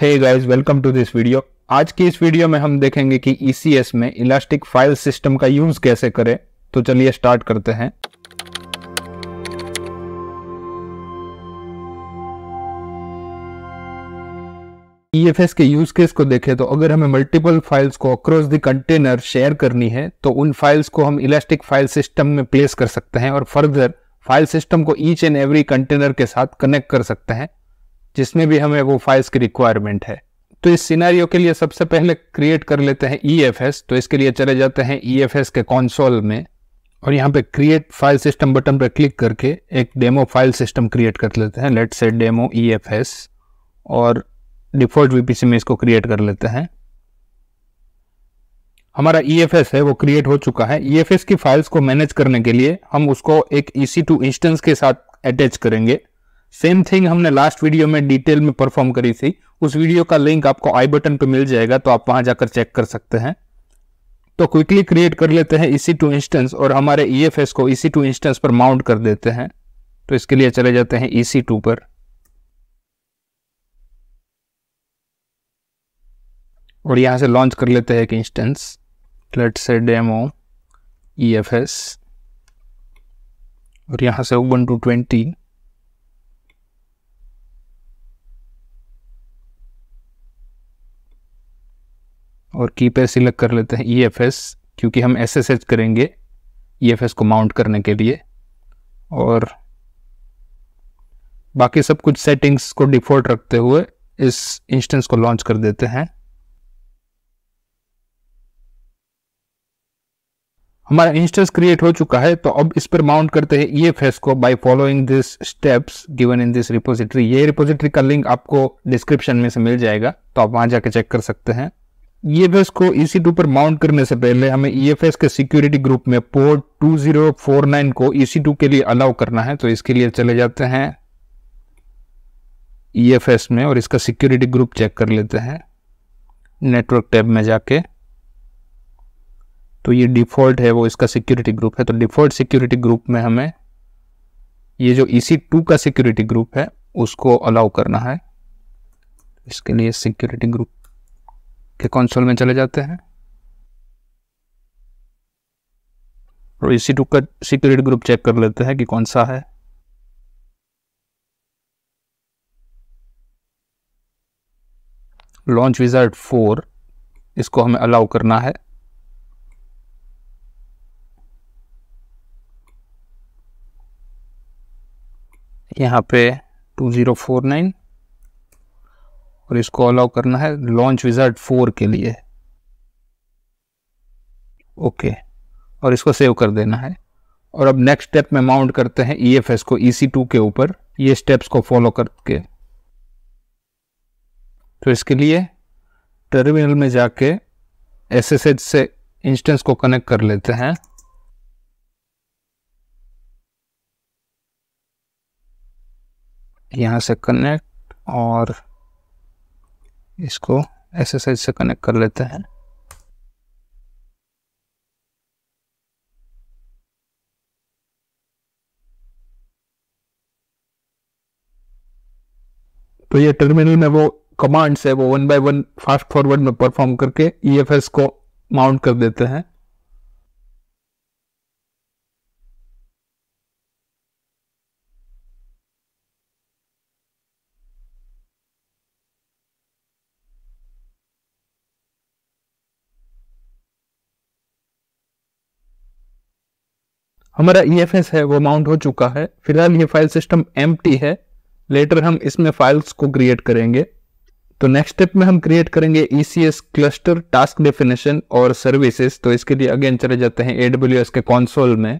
Hey guys, welcome to this video. आज की इस वीडियो में हम देखेंगे कि ECS में इलास्टिक फाइल सिस्टम का यूज कैसे करें। तो चलिए स्टार्ट करते हैं। EFS के यूज केस को देखें तो अगर हमें मल्टीपल फाइल्स को अक्रॉस द कंटेनर शेयर करनी है तो उन फाइल्स को हम इलास्टिक फाइल सिस्टम में प्लेस कर सकते हैं और फर्दर फाइल सिस्टम को ईच एंड एवरी कंटेनर के साथ कनेक्ट कर सकते हैं जिसमें भी हमें वो फाइल्स की रिक्वायरमेंट है। तो इस सिनेरियो के लिए सबसे पहले क्रिएट कर लेते हैं EFS। तो इसके लिए चले जाते हैं EFS के कंसोल में और यहाँ पे क्रिएट फाइल सिस्टम बटन पर क्लिक करके एक डेमो फाइल सिस्टम क्रिएट कर लेते हैं। लेट्स से डेमो EFS और डिफॉल्ट VPC में इसको क्रिएट कर लेते हैं। हमारा EFS है वो क्रिएट हो चुका है। EFS की फाइल्स को मैनेज करने के लिए हम उसको एक EC2 इंस्टेंस के साथ अटैच करेंगे। सेम थिंग हमने लास्ट वीडियो में डिटेल में परफॉर्म करी थी। उस वीडियो का लिंक आपको आई बटन पे मिल जाएगा, तो आप वहां जाकर चेक कर सकते हैं। तो क्विकली क्रिएट कर लेते हैं EC2 इंस्टेंस और हमारे EFS को EC2 इंस्टेंस पर माउंट कर देते हैं। तो इसके लिए चले जाते हैं EC2 पर और यहां से लॉन्च कर लेते हैं एक instance. Let's say demo EFS और यहां से Ubuntu 20 और की पे सिलेक्ट कर लेते हैं EFS, क्योंकि हम SSH करेंगे EFS को माउंट करने के लिए। और बाकी सब कुछ सेटिंग्स को डिफॉल्ट रखते हुए इस इंस्टेंस को लॉन्च कर देते हैं। हमारा इंस्टेंस क्रिएट हो चुका है। तो अब इस पर माउंट करते हैं EFS को by following this steps given in this repository. ये रिपोजिटरी का लिंक आपको डिस्क्रिप्शन में से मिल जाएगा, तो आप वहां जाके चेक कर सकते हैं। EFS को EC2 पर माउंट करने से पहले हमें EFS के सिक्योरिटी ग्रुप में पोर्ट 2049 को EC2 के लिए अलाउ करना है। तो इसके लिए चले जाते हैं EFS में और इसका सिक्योरिटी ग्रुप चेक कर लेते हैं नेटवर्क टैब में जाके। तो ये डिफॉल्ट है वो इसका सिक्योरिटी ग्रुप है। तो डिफॉल्ट सिक्योरिटी ग्रुप में हमें ये जो EC2 का सिक्योरिटी ग्रुप है उसको अलाउ करना है। इसके लिए सिक्योरिटी ग्रुप के कंसोल में चले जाते हैं और EC2 का सिक्योरिटी ग्रुप चेक कर लेते हैं कि कौन सा है। लॉन्च विजार्ड 4 इसको हमें अलाउ करना है। यहाँ पे 2049 और इसको अलाउ करना है लॉन्च विजार्ड 4 के लिए। ओके, और इसको सेव कर देना है। और अब नेक्स्ट स्टेप में माउंट करते हैं EFS को EC2 के ऊपर, ये स्टेप्स को फॉलो करके। तो इसके लिए टर्मिनल में जाके SSH से इंस्टेंस को कनेक्ट कर लेते हैं। यहाँ से कनेक्ट और इसको SSH से कनेक्ट कर लेते हैं। तो ये टर्मिनल में वो कमांड्स है वो 1 by 1 फास्ट फॉरवर्ड में परफॉर्म करके EFS को माउंट कर देते हैं। हमारा EFS है वो माउंट हो चुका है। फिलहाल ये फाइल सिस्टम एम्प्टी है, लेटर हम इसमें फाइल्स को क्रिएट करेंगे। तो नेक्स्ट स्टेप में हम क्रिएट करेंगे ECS क्लस्टर, टास्क डेफिनेशन और सर्विसेज। तो इसके लिए अगेन चले जाते हैं AWS के कंसोल में।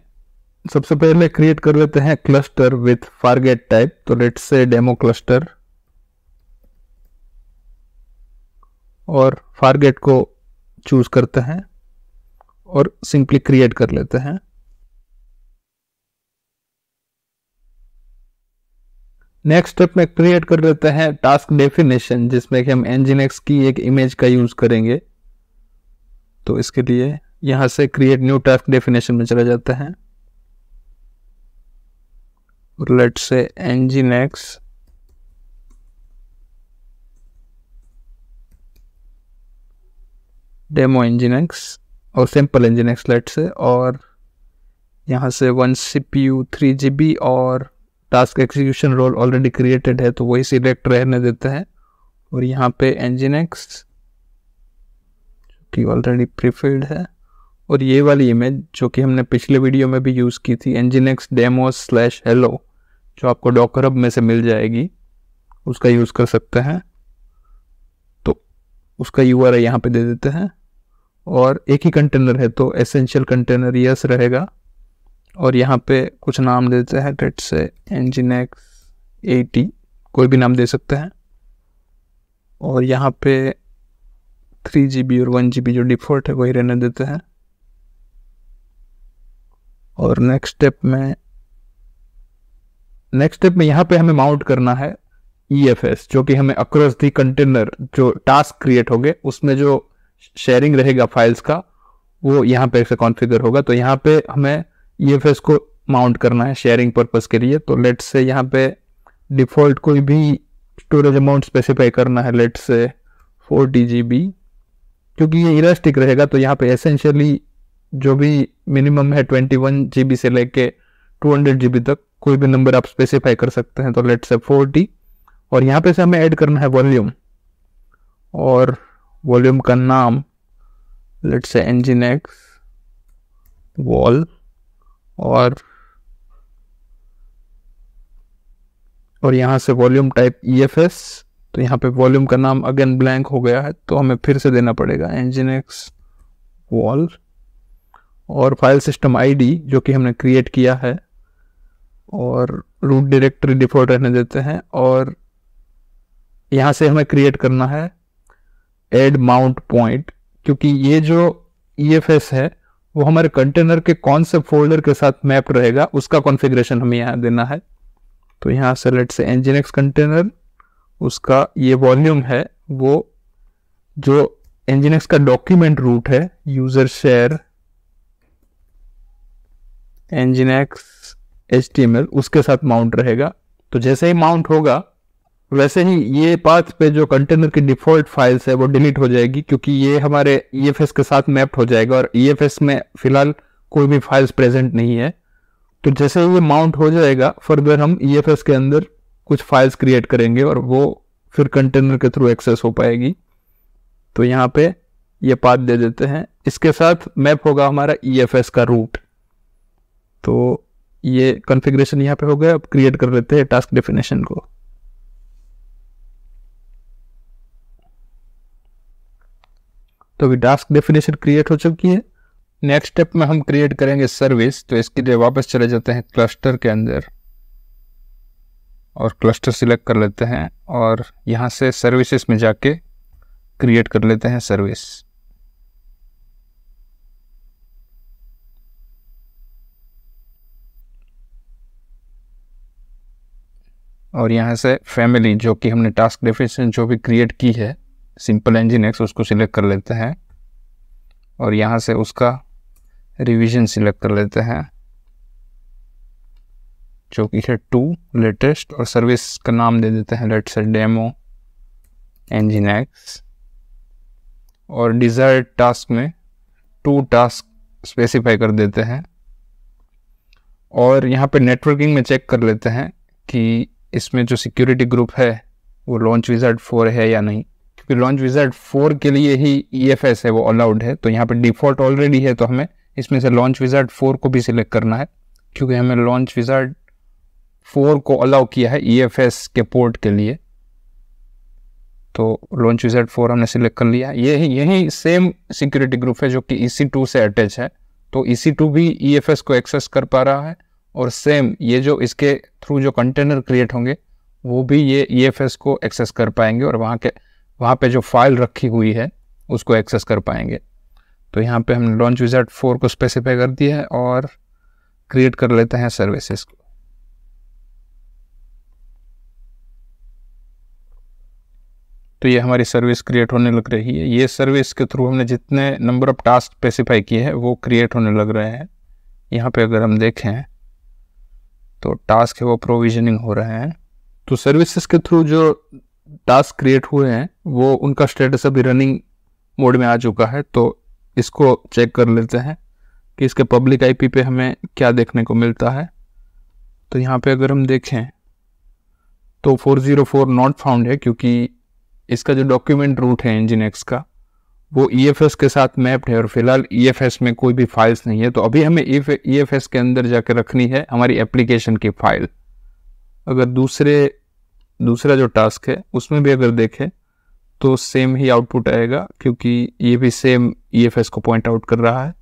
सबसे पहले क्रिएट कर लेते हैं क्लस्टर विथ फारगेट टाइप। तो लेट्स से डेमो क्लस्टर और फारगेट को चूज करते हैं और सिंपली क्रिएट कर लेते हैं। नेक्स्ट स्टेप में क्रिएट कर लेते हैं टास्क डेफिनेशन, जिसमें कि हम Nginx की एक इमेज का यूज करेंगे। तो इसके लिए यहां से क्रिएट न्यू टास्क डेफिनेशन में चले जाते हैं और let's say Nginx demo nginx और सिंपल nginx लेट से, और यहाँ से 1 CPU 3 GB और task execution role already created है तो वही सिलेक्ट रहने देते हैं। और यहाँ पे nginx जो कि ऑलरेडी प्रीफिल्ड है, और ये वाली इमेज जो कि हमने पिछले वीडियो में भी यूज़ की थी nginx demos/hello जो आपको डॉकर हब में से मिल जाएगी, उसका यूज़ कर सकते हैं। तो उसका URI यहाँ पे दे देते हैं, और एक ही कंटेनर है तो एसेंशियल कंटेनर यस रहेगा, और यहाँ पे कुछ नाम देते हैं, लेट से nginx 80 कोई भी नाम दे सकते हैं, और यहाँ पे 3 GB और 1 GB जो डिफ़ॉल्ट है वही रहने देते हैं। और नेक्स्ट स्टेप में यहाँ पे हमें माउंट करना है EFS जो कि हमें अक्रॉस दी कंटेनर जो टास्क क्रिएट हो गए उसमें जो शेयरिंग रहेगा फाइल्स का वो यहाँ पे से कॉन्फ़िगर होगा। तो यहाँ पे हमें EFS को माउंट करना है शेयरिंग पर्पस के लिए। तो लेट्स से यहाँ पे डिफ़ॉल्ट कोई भी स्टोरेज अमाउंट स्पेसिफाई करना है, लेट्स से 40 GB, क्योंकि ये इलास्टिक रहेगा तो यहाँ पे एसेंशियली जो भी मिनिमम है 21 GB से लेके 200 GB तक कोई भी नंबर आप स्पेसिफाई कर सकते हैं। तो लेट्स से 40, और यहाँ पे से हमें ऐड करना है वॉल्यूम, और वॉल्यूम का नाम लेट्स से nginx वॉल, और यहाँ से वॉल्यूम टाइप EFS। तो यहाँ पे वॉल्यूम का नाम अगेन ब्लैंक हो गया है तो हमें फिर से देना पड़ेगा nginx वॉल, और फाइल सिस्टम ID जो कि हमने क्रिएट किया है, और रूट डायरेक्टरी डिफॉल्ट रहने देते हैं। और यहाँ से हमें क्रिएट करना है ऐड माउंट पॉइंट, क्योंकि ये जो EFS है वो हमारे कंटेनर के कौन से फोल्डर के साथ मैप्ड रहेगा उसका कॉन्फ़िगरेशन हमें यहाँ देना है। तो यहाँ से लेट से nginx कंटेनर, उसका ये वॉल्यूम है वो जो nginx का डॉक्यूमेंट रूट है यूजर शेयर nginx HTML उसके साथ माउंट रहेगा। तो जैसे ही माउंट होगा वैसे ही ये पाथ पे जो कंटेनर की डिफ़ॉल्ट फाइल्स है वो डिलीट हो जाएगी, क्योंकि ये हमारे EFS के साथ मैप्ड हो जाएगा और EFS में फिलहाल कोई भी फाइल्स प्रेजेंट नहीं है। तो जैसे ही ये माउंट हो जाएगा फर्दर हम EFS के अंदर कुछ फाइल्स क्रिएट करेंगे और वो फिर कंटेनर के थ्रू एक्सेस हो पाएगी। तो यहाँ पे ये पाथ दे देते हैं, इसके साथ मैप होगा हमारा EFS का रूट। तो ये कॉन्फ़िगरेशन यहाँ पे हो गया। अब क्रिएट कर लेते हैं टास्क डेफिनेशन को। तो अभी टास्क डेफिनेशन क्रिएट हो चुकी है। नेक्स्ट स्टेप में हम क्रिएट करेंगे सर्विस। तो इसके लिए वापस चले जाते हैं क्लस्टर के अंदर और क्लस्टर सिलेक्ट कर लेते हैं, और यहाँ से सर्विसेज में जाके क्रिएट कर लेते हैं सर्विस। और यहाँ से फैमिली जो कि हमने टास्क डेफिनेशन जो भी क्रिएट की है सिंपल nginx उसको सिलेक्ट कर लेते हैं, और यहाँ से उसका रिवीजन सिलेक्ट कर लेते हैं जो कि है 2 लेटेस्ट, और सर्विस का नाम दे देते हैं लेट्स से डेमो nginx, और डिज़ायर्ड टास्क में 2 टास्क स्पेसिफाई कर देते हैं। और यहाँ पे नेटवर्किंग में चेक कर लेते हैं कि इसमें जो सिक्योरिटी ग्रुप है वो लॉन्च विज़ार्ड 4 है या नहीं, क्योंकि लॉन्च विज़ार्ड 4 के लिए ही EFS है वो अलाउड है। तो यहाँ पे डिफ़ॉल्ट ऑलरेडी है तो हमें इसमें से लॉन्च विज़ार्ड 4 को भी सिलेक्ट करना है, क्योंकि हमें लॉन्च विज़ार्ड 4 को अलाउ किया है EFS के पोर्ट के लिए। तो लॉन्च विज़ार्ड 4 हमने सिलेक्ट कर लिया। यही सेम सिक्योरिटी ग्रुप है जो कि EC2 से अटैच है, तो EC2 भी EFS को एक्सेस कर पा रहा है, और सेम ये जो इसके थ्रू जो कंटेनर क्रिएट होंगे वो भी ये EFS को एक्सेस कर पाएंगे और वहाँ पे जो फाइल रखी हुई है उसको एक्सेस कर पाएंगे। तो यहाँ पे हमने लॉन्च विज़ार्ड 4 को स्पेसिफाई कर दिया है और क्रिएट कर लेते हैं सर्विसेज को। तो ये हमारी सर्विस क्रिएट होने लग रही है। ये सर्विस के थ्रू हमने जितने नंबर ऑफ टास्क स्पेसिफाई किए हैं वो क्रिएट होने लग रहे हैं। यहाँ पे अगर हम देखें तो टास्क है वो प्रोविजनिंग हो रहे हैं। तो सर्विसेज के थ्रू जो टास्क क्रिएट हुए हैं वो उनका स्टेटस अभी रनिंग मोड में आ चुका है। तो इसको चेक कर लेते हैं कि इसके पब्लिक आईपी पे हमें क्या देखने को मिलता है। तो यहाँ पे अगर हम देखें तो 404 नॉट फाउंड है, क्योंकि इसका जो डॉक्यूमेंट रूट है nginx का वो EFS के साथ मैप्ड है और फिलहाल EFS में कोई भी फाइल्स नहीं है। तो अभी हमें EFS के अंदर जाकर रखनी है हमारी एप्लीकेशन की फाइल। अगर दूसरा जो टास्क है उसमें भी अगर देखें तो सेम ही आउटपुट आएगा, क्योंकि ये भी सेम EFS को पॉइंट आउट कर रहा है।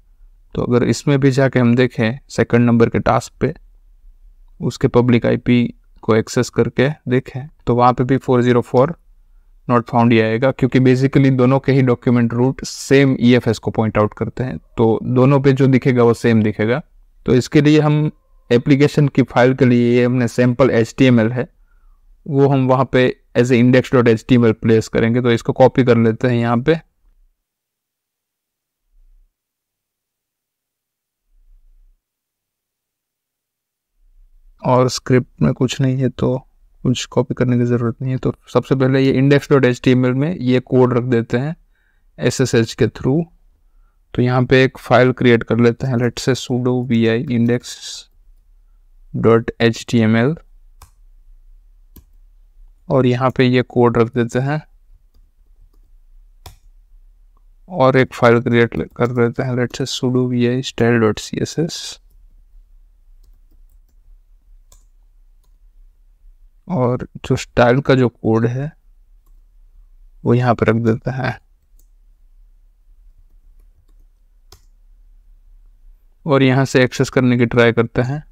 तो अगर इसमें भी जाके हम देखें सेकंड नंबर के टास्क पे, उसके पब्लिक आईपी को एक्सेस करके देखें तो वहाँ पे भी 404 नॉट फाउंड ही आएगा, क्योंकि बेसिकली दोनों के ही डॉक्यूमेंट रूट सेम EFS को पॉइंट आउट करते हैं। तो दोनों पे जो दिखेगा वो सेम दिखेगा। तो इसके लिए हम एप्लीकेशन की फाइल के लिए ये हमने सैम्पल HTML है वो हम वहाँ पे एज ए index.html प्लेस करेंगे। तो इसको कॉपी कर लेते हैं यहाँ पे, और स्क्रिप्ट में कुछ नहीं है तो कुछ कॉपी करने की ज़रूरत नहीं है। तो सबसे पहले ये index.html में ये कोड रख देते हैं SSH के थ्रू। तो यहाँ पे एक फाइल क्रिएट कर लेते हैं, let's say sudo vi index.html, और यहाँ पे ये कोड रख देते हैं और एक फाइल क्रिएट कर देते हैं, let's say sudo vi style.css, और जो स्टाइल का जो कोड है वो यहाँ पे रख देते हैं। और यहाँ से एक्सेस करने की ट्राई करते हैं।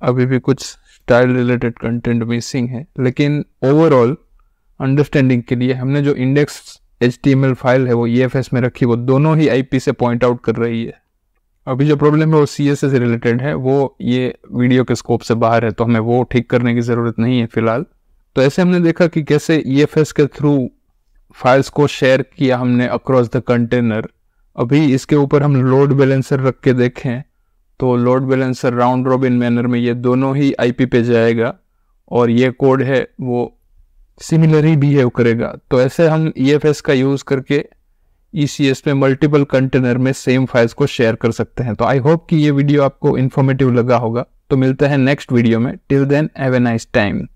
अभी भी कुछ स्टाइल रिलेटेड कंटेंट मिसिंग है, लेकिन ओवरऑल अंडरस्टैंडिंग के लिए हमने जो index.html फाइल है वो EFS में रखी, वो दोनों ही IP से पॉइंट आउट कर रही है। अभी जो प्रॉब्लम है वो CSS से रिलेटेड है, वो ये वीडियो के स्कोप से बाहर है, तो हमें वो ठीक करने की ज़रूरत नहीं है फिलहाल। तो ऐसे हमने देखा कि कैसे EFS के थ्रू फाइल्स को शेयर किया हमने अक्रॉस द कंटेनर। अभी इसके ऊपर हम लोड बैलेंसर रख के देखें तो load balancer round robin manner में ये दोनों ही IP पे जाएगा और ये कोड है वो सिमिलर ही बिहेव करेगा। तो ऐसे हम EFS का यूज़ करके ECS में मल्टीपल कंटेनर में सेम फाइल्स को शेयर कर सकते हैं। तो आई होप कि ये वीडियो आपको इन्फॉर्मेटिव लगा होगा। तो मिलते हैं नेक्स्ट वीडियो में। Till then have a nice time.